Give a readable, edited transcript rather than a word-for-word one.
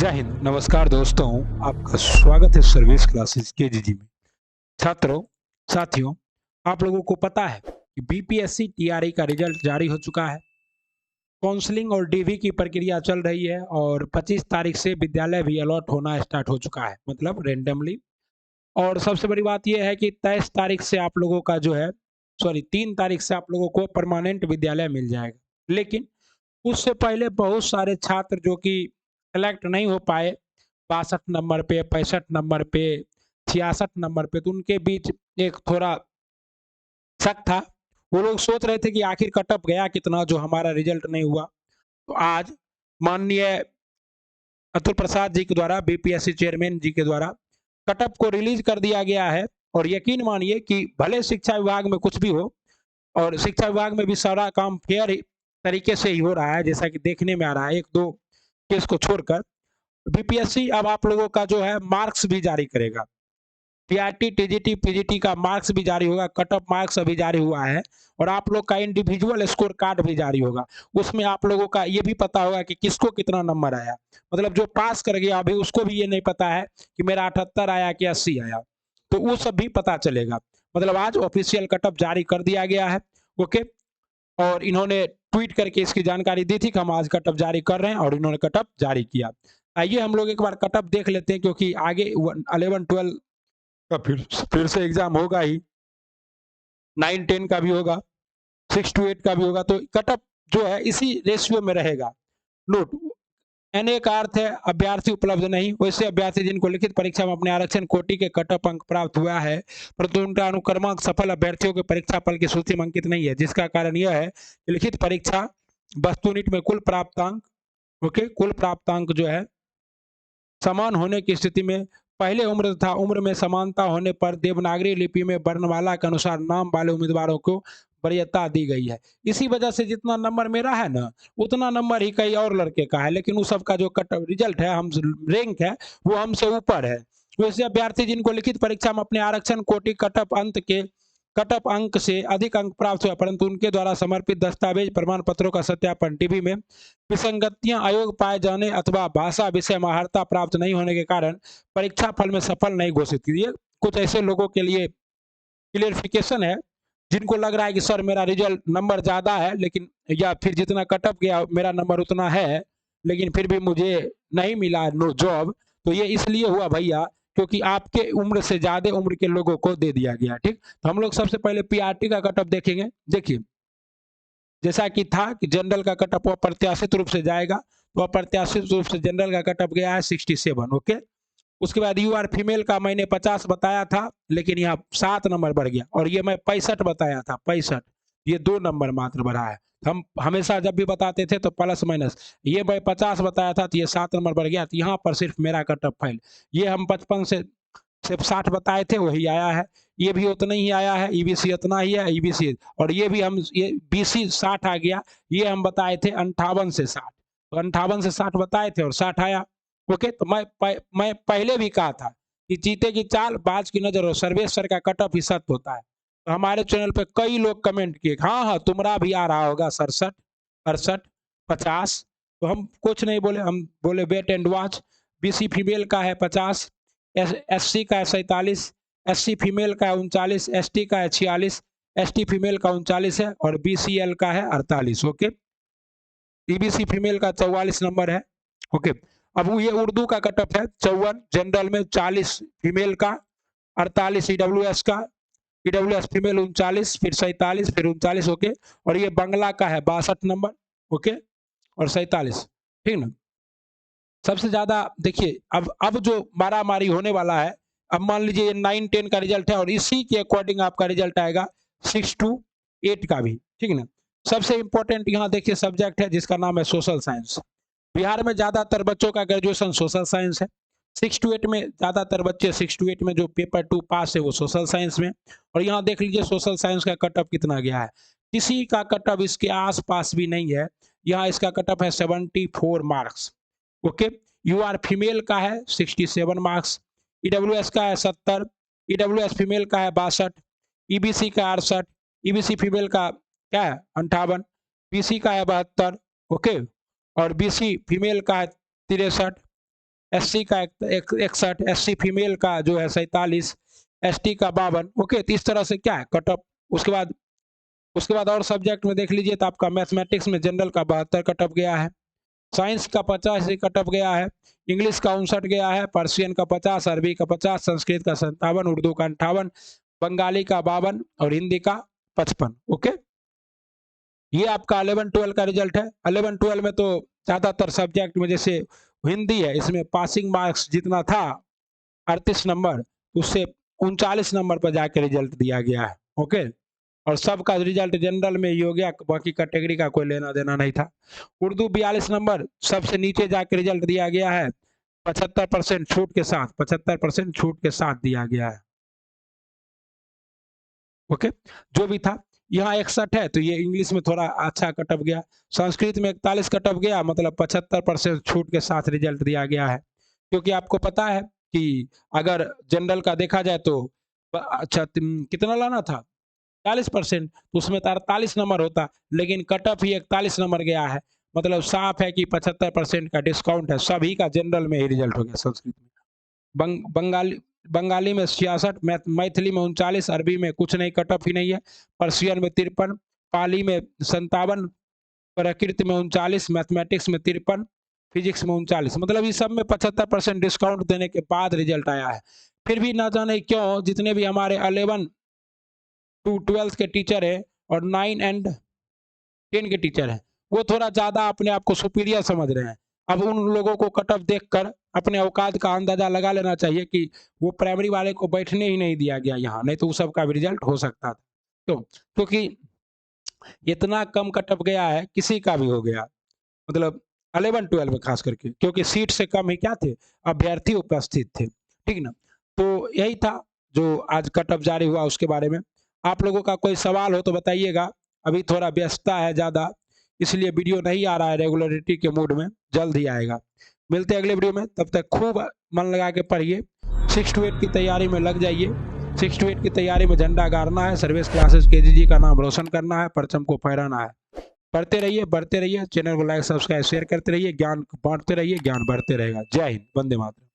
जय हिंद, नमस्कार दोस्तों। आपका स्वागत है सर्विस क्लासेस केजीजी में। छात्रों, साथियों, आप लोगों को पता है कि बीपीएससी टीआरई का रिजल्ट जारी हो चुका है। काउंसलिंग और डीवी की प्रक्रिया चल रही है और 25 तारीख से विद्यालय भी अलॉट होना स्टार्ट हो चुका है, मतलब रेंडमली। और सबसे बड़ी बात यह है कि 23 तारीख से आप लोगों का जो है, सॉरी 3 तारीख से आप लोगों को परमानेंट विद्यालय मिल जाएगा। लेकिन उससे पहले बहुत सारे छात्र जो कि सेलेक्ट नहीं हो पाए 62 नंबर पे, 65 नंबर पे, 66 नंबर पे, तो उनके बीच एक थोड़ा शक था। वो लोग सोच रहे थे कि आखिर कट ऑफ गया कितना जो हमारा रिजल्ट नहीं हुआ। तो आज माननीय अतुल प्रसाद जी के द्वारा, बीपीएससी चेयरमैन जी के द्वारा कट ऑफ को रिलीज कर दिया गया है। और यकीन मानिए कि भले शिक्षा विभाग में कुछ भी हो, और शिक्षा विभाग में भी सारा काम फेयर तरीके से ही हो रहा है, जैसा कि देखने में आ रहा है, एक दो केस को छोड़कर। बीपीएससी अब आप लोगों का जो है मार्क्स भी जारी करेगा। पीआरटी, टीजीटी, पीजीटी का मार्क्स भी जारी होगा, कट ऑफ मार्क्स अभी जारी हुआ है, और आप लोग का इंडिविजुअल स्कोर कार्ड भी जारी होगा। उसमें आप लोगों का ये भी पता होगा कि किसको कितना नंबर आया। मतलब जो पास कर गया अभी उसको भी ये नहीं पता है कि मेरा 78 आया कि 80 आया, तो वो सब भी पता चलेगा। मतलब आज ऑफिशियल कट ऑफ जारी कर दिया गया है। ओके। और इन्होंने ट्वीट करके इसकी जानकारी दी थी कि हम आज कट ऑफ जारी कर रहे हैं, और इन्होंने कट ऑफ जारी किया। आइए हम लोग एक बार कट ऑफ देख लेते हैं, क्योंकि आगे 11-12 का फिर से एग्जाम होगा ही, 9-10 का भी होगा, 6 to 8 का भी होगा, तो कट ऑफ जो है इसी रेशियो में रहेगा। नोट, एनए का अर्थ है अभ्यर्थी उपलब्ध नहीं। वैसे अभ्यर्थी जिनको लिखित परीक्षा में अपने आरक्षण कोटि के कट ऑफ अंक प्राप्त हुआ है, परंतु उनका अनुक्रमांक सफल अभ्यर्थियों के परीक्षा फल की सूची में अंकित नहीं है, जिसका कारण यह है कि लिखित परीक्षा वस्तुनिट में कुल प्राप्तांक, ओके, कुल प्राप्तांक जो है समान होने की स्थिति में पहले उम्र तथा उम्र में समानता होने पर देवनागरी लिपि में वर्णमाला के अनुसार नाम वाले उम्मीदवारों को वरीयता दी गई है। इसी वजह से जितना नंबर मेरा है ना, उतना नंबर ही कई और लड़के का है, लेकिन उस सबका जो कट रिजल्ट है, हम रैंक है, वो हमसे ऊपर है। वैसे अभ्यर्थी जिनको लिखित परीक्षा में अपने आरक्षण कोटि कट ऑफ अंक से अधिक अंक प्राप्त हुआ, परंतु उनके द्वारा समर्पित दस्तावेज प्रमाण पत्रों का सत्यापन टीवी में विसंगतियां अयोग पाए जाने अथवा भाषा विषय महारता प्राप्त नहीं होने के कारण परीक्षा फल में सफल नहीं घोषित की। ये कुछ ऐसे लोगों के लिए क्लियरिफिकेशन है जिनको लग रहा है कि सर मेरा रिजल्ट नंबर ज्यादा है, लेकिन या फिर जितना कट ऑफ गया मेरा नंबर उतना है, लेकिन फिर भी मुझे नहीं मिला नो जॉब। तो ये इसलिए हुआ भैया, क्योंकि आपके उम्र से ज्यादा उम्र के लोगों को दे दिया गया। ठीक, तो हम लोग सबसे पहले पीआरटी का कट ऑफ देखेंगे। देखिए, जैसा कि था कि जनरल का कट ऑफ अप्रत्याशित रूप से जाएगा, तो अप्रत्याशित रूप से जनरल का कट ऑफ गया है 67। ओके। उसके बाद यू आर फीमेल का मैंने 50 बताया था, लेकिन यहाँ 7 नंबर बढ़ गया, और ये मैं 65 बताया था, 65, ये 2 नंबर मात्र बढ़ा है। हम हमेशा जब भी बताते थे तो प्लस माइनस, ये मैं 50 बताया था तो ये 7 नंबर बढ़ गया, तो यहाँ पर सिर्फ मेरा कट ऑफ फाइल, ये हम 55 से सिर्फ 60 बताए थे, वही आया है। ये भी उतना ही आया है, ईबीसी उतना ही है, ईबीसी, और ये भी हम, ये बीसी 60 आ गया। ये हम बताए थे 58 से 60, तो 58 से 60 बताए थे और 60 आया। ओके। तो मैं पहले भी कहा था कि चीते की चाल बाज की नजर और सर्वेश सर का कट ऑफ ही सत्य होता है। तो हमारे चैनल पे कई लोग कमेंट किए, हाँ हाँ तुम्हारा भी आ रहा होगा 67, 68, 50। तो हम कुछ नहीं बोले, हम बोले wait and watch. BC female का है 50, एससी का है 47, एससी फीमेल का है 39, एसटी का है 46, एसटी फीमेल का 39 है, और बीसीएल का है 48। ओके। ईबीसी फीमेल का 44 नंबर है। ओके। अब ये उर्दू का कट ऑफ है 54, जनरल में 40 फीमेल का, 48 ईडब्ल्यूएस का, ईडब्ल्यूएस फीमेल 39, फिर 47, फिर 39। ओके। और ये बंगला का है 62 नंबर। ओके। और 47। ठीक ना। सबसे ज्यादा देखिए, अब जो मारा मारी होने वाला है, अब मान लीजिए 9-10 का रिजल्ट है, और इसी के अकॉर्डिंग आपका रिजल्ट आएगा 6 to 8 का भी। ठीक है ना। सबसे इंपॉर्टेंट यहाँ देखिए सब्जेक्ट है जिसका नाम है सोशल साइंस। बिहार में ज्यादातर बच्चों का ग्रेजुएशन सोशल साइंस है। 6 to 8 में ज्यादातर बच्चे 6 to 8 में जो पेपर 2 पास है वो सोशल साइंस में। और यहाँ देख लीजिए सोशल साइंस का कट ऑफ कितना गया है, किसी का कट ऑफ इसके आसपास भी नहीं है। यहाँ इसका कट ऑफ है 74 marks. Okay. U R female का है 67 मार्क्स, ईडब्ल्यूएस का है 70, ईडब्ल्यूएस फीमेल का है 62, ईबीसी का 68, ईबीसी फीमेल का क्या है 58, बीसी का है 72। ओके। और बीसी फीमेल का है 63, SC का 61, SC फीमेल का जो है 47, ST का 52। ओके, तो इस तरह से क्या है कट ऑफ। उसके बाद और सब्जेक्ट में देख लीजिए तो आपका मैथमेटिक्स में जनरल का 72 कट ऑफ गया है, साइंस का 85 कट ऑफ गया है, इंग्लिश का 59 गया है, पर्शियन का 50, अरबी का 50, संस्कृत का 57, उर्दू का 58, बंगाली का 52 और हिंदी का 55। ओके, ये आपका 11-12 का रिजल्ट है। 11-12 में तो ज्यादातर सब्जेक्ट में जैसे हिंदी है, इसमें पासिंग मार्क्स जितना था 38 नंबर, उससे 39 नंबर पर जाकर रिजल्ट दिया गया है। ओके, और सबका रिजल्ट जनरल में ही हो गया, बाकी कैटेगरी का कोई लेना देना नहीं था। उर्दू 42 नंबर, सबसे नीचे जाकर रिजल्ट दिया गया है, 75% छूट के साथ, 75% छूट के साथ दिया गया है। ओके, जो भी था, यहाँ 61 है तो ये इंग्लिश में थोड़ा अच्छा कटअप गया, संस्कृत में 41 कटअप गया, मतलब 75% छूट के साथ रिजल्ट दिया गया है। क्योंकि आपको पता है कि अगर जनरल का देखा जाए तो अच्छा कितना लाना था 40%, तो उसमें तो 48 नंबर होता, लेकिन कटअप ही 41 नंबर गया है, मतलब साफ है कि 75% का डिस्काउंट है, सभी का जनरल में ही रिजल्ट हो गया। संस्कृत में बंगाली में 66, मैथिली में 39, अरबी में कुछ नहीं, कटअप ही नहीं है, पर्शियन में 53, पाली में 57, प्रकृति में 39, मैथमेटिक्स में 53, फिजिक्स में 39, मतलब इस सब में 75% डिस्काउंट देने के बाद रिजल्ट आया है। फिर भी ना जाने क्यों जितने भी हमारे 11 टू 12 के टीचर है और 9 एंड 10 के टीचर हैं, वो थोड़ा ज्यादा अपने आप को सुपीरियर समझ रहे हैं। अब उन लोगों को कटअप देखकर अपने औकात का अंदाजा लगा लेना चाहिए कि वो प्राइमरी वाले को बैठने ही नहीं दिया गया यहाँ, नहीं तो उस सब का भी रिजल्ट हो सकता था। तो क्योंकि इतना कम कटअप गया है, किसी का भी हो गया, मतलब 11-12 में खास करके, क्योंकि सीट से कम ही क्या थे, अभ्यर्थी उपस्थित थे। ठीक ना, तो यही था जो आज कटअप जारी हुआ उसके बारे में। आप लोगों का कोई सवाल हो तो बताइएगा, अभी थोड़ा व्यस्तता है ज़्यादा, इसलिए वीडियो नहीं आ रहा है रेगुलरिटी के मूड में, जल्द ही आएगा। मिलते हैं अगले वीडियो में, तब तक खूब मन लगा के पढ़िए, 6 to 8 की तैयारी में लग जाइए। 6 to 8 की तैयारी में झंडा गाड़ना है, सर्विस क्लासेस केजीजी का नाम रोशन करना है, परचम को फहराना है। पढ़ते रहिए, बढ़ते रहिए, चैनल को लाइक सब्सक्राइब शेयर करते रहिए, ज्ञान बांटते रहिए, ज्ञान बढ़ते रहेगा। जय हिंद, वंदे मातरम।